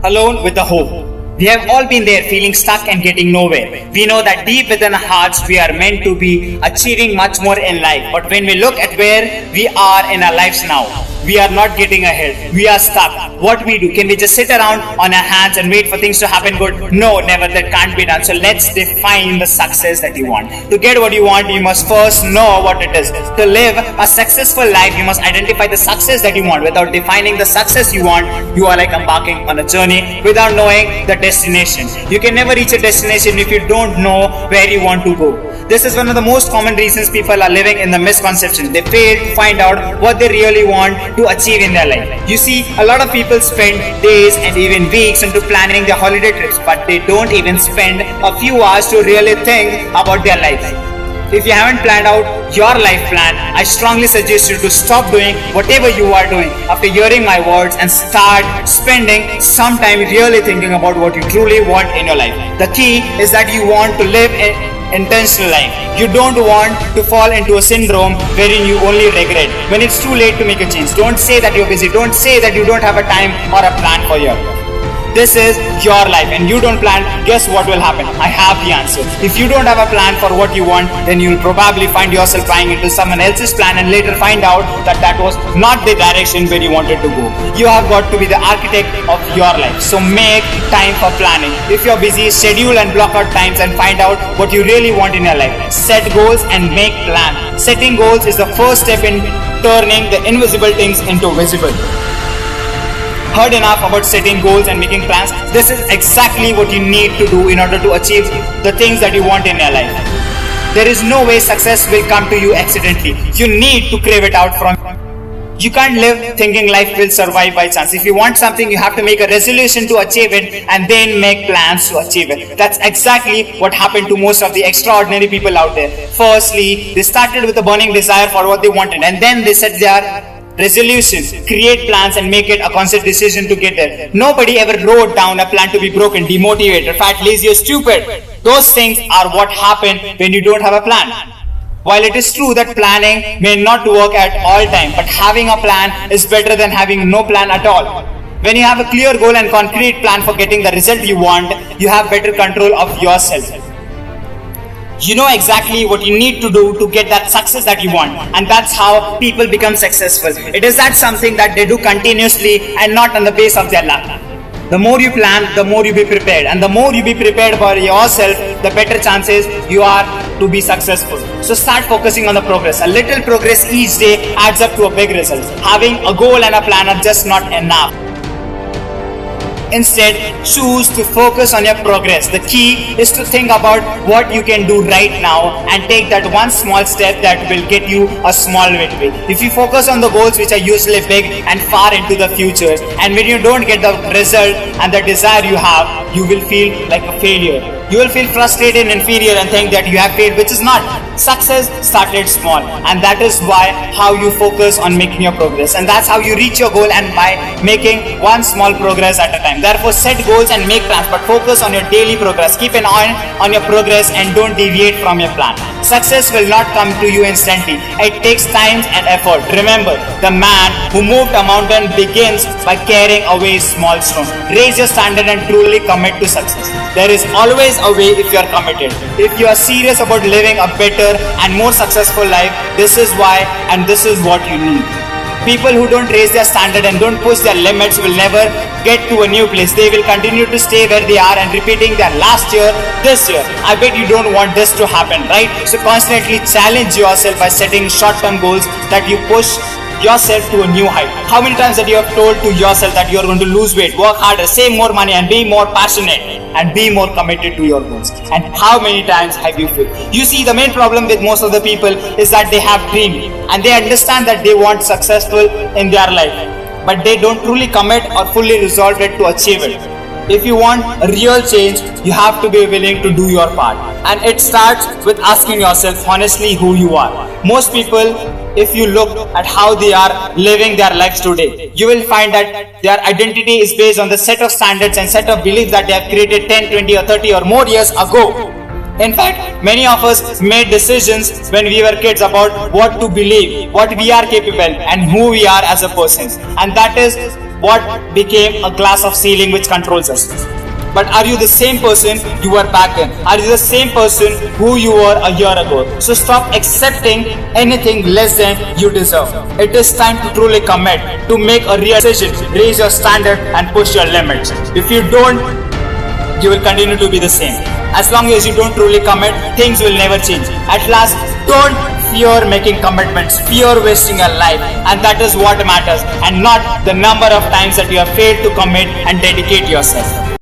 alone with the hope. We have all been there feeling stuck and getting nowhere. We know that deep within our hearts we are meant to be achieving much more in life. But when we look at where we are in our lives now, we are not getting ahead. We are stuck. What we do? Can we just sit around on our hands and wait for things to happen good? No, never. That can't be done. So let's define the success that you want. To get what you want, you must first know what it is. To live a successful life, you must identify the success that you want. Without defining the success you want, you are like embarking on a journey without knowing the destination. You can never reach a destination if you don't know where you want to go. This is one of the most common reasons people are living in the misconception. They fail to find out what they really want to achieve in their life. You see, a lot of people spend days and even weeks into planning their holiday trips, but they don't even spend a few hours to really think about their life. If you haven't planned out your life plan, I strongly suggest you to stop doing whatever you are doing after hearing my words and start spending some time really thinking about what you truly want in your life. The key is that you want to live an intentional life. You don't want to fall into a syndrome wherein you only regret when it's too late to make a change. Don't say that you're busy. Don't say that you don't have a time or a plan for you. This is your life and you don't plan. Guess what will happen? I have the answer. If you don't have a plan for what you want, then you'll probably find yourself buying into someone else's plan and later find out that that was not the direction where you wanted to go. You have got to be the architect of your life. So make time for planning. If you're busy, schedule and block out times and find out what you really want in your life. Set goals and make plans. Setting goals is the first step in turning the invisible things into visible. Heard enough about setting goals and making plans? This is exactly what you need to do in order to achieve the things that you want in your life. There is no way success will come to you accidentally. You need to crave it out from. You can't live thinking life will survive by chance. If you want something, you have to make a resolution to achieve it and then make plans to achieve it. That's exactly what happened to most of the extraordinary people out there. Firstly, they started with a burning desire for what they wanted and then they set their resolutions, create plans and make it a conscious decision to get there. Nobody ever wrote down a plan to be broken, demotivated, fat, lazy or stupid. Those things are what happen when you don't have a plan. While it is true that planning may not work at all times, but having a plan is better than having no plan at all. When you have a clear goal and concrete plan for getting the result you want, you have better control of yourself. You know exactly what you need to do to get that success that you want, and that's how people become successful. It is that something that they do continuously and not on the base of their luck. The more you plan, the more you be prepared, and the more you be prepared for yourself, the better chances you are to be successful. So start focusing on the progress. A little progress each day adds up to a big result. Having a goal and a plan are just not enough. Instead, choose to focus on your progress. The key is to think about what you can do right now and take that one small step that will get you a small victory. If you focus on the goals which are usually big and far into the future, and when you don't get the result and the desire you have, you will feel like a failure. You will feel frustrated and inferior and think that you have failed, which is not. Success started small, and that is why how you focus on making your progress, and that's how you reach your goal, and by making one small progress at a time. Therefore, set goals and make plans, but focus on your daily progress. Keep an eye on your progress and don't deviate from your plan. Success will not come to you instantly. It takes time and effort. Remember, the man who moved a mountain begins by carrying away small stones. Raise your standard and truly commit to success. There is always a way if you are committed. If you are serious about living a better and more successful life, this is why and this is what you need. People who don't raise their standard and don't push their limits will never get to a new place. They will continue to stay where they are and repeating their last year, this year. I bet you don't want this to happen, right? So constantly challenge yourself by setting short-term goals that you push yourself to a new height. How many times that you have told to yourself that you are going to lose weight, work harder, save more money and be more passionate and be more committed to your goals? And how many times have you failed? You see, the main problem with most of the people is that they have dream and they understand that they want successful in their life, but they don't truly commit or fully resolve it to achieve it. If you want a real change, you have to be willing to do your part. And it starts with asking yourself honestly who you are. Most people, if you look at how they are living their lives today, you will find that their identity is based on the set of standards and set of beliefs that they have created 10, 20 or 30 or more years ago. In fact, many of us made decisions when we were kids about what to believe, what we are capable and who we are as a person. And that is what became a glass of ceiling which controls us. But are you the same person you were back then? Are you the same person who you were a year ago? So stop accepting anything less than you deserve. It is time to truly commit, to make a real decision, raise your standard and push your limits. If you don't, you will continue to be the same. As long as you don't truly commit, things will never change. At last, don't fear making commitments, fear wasting your life, and that is what matters, and not the number of times that you have failed to commit and dedicate yourself.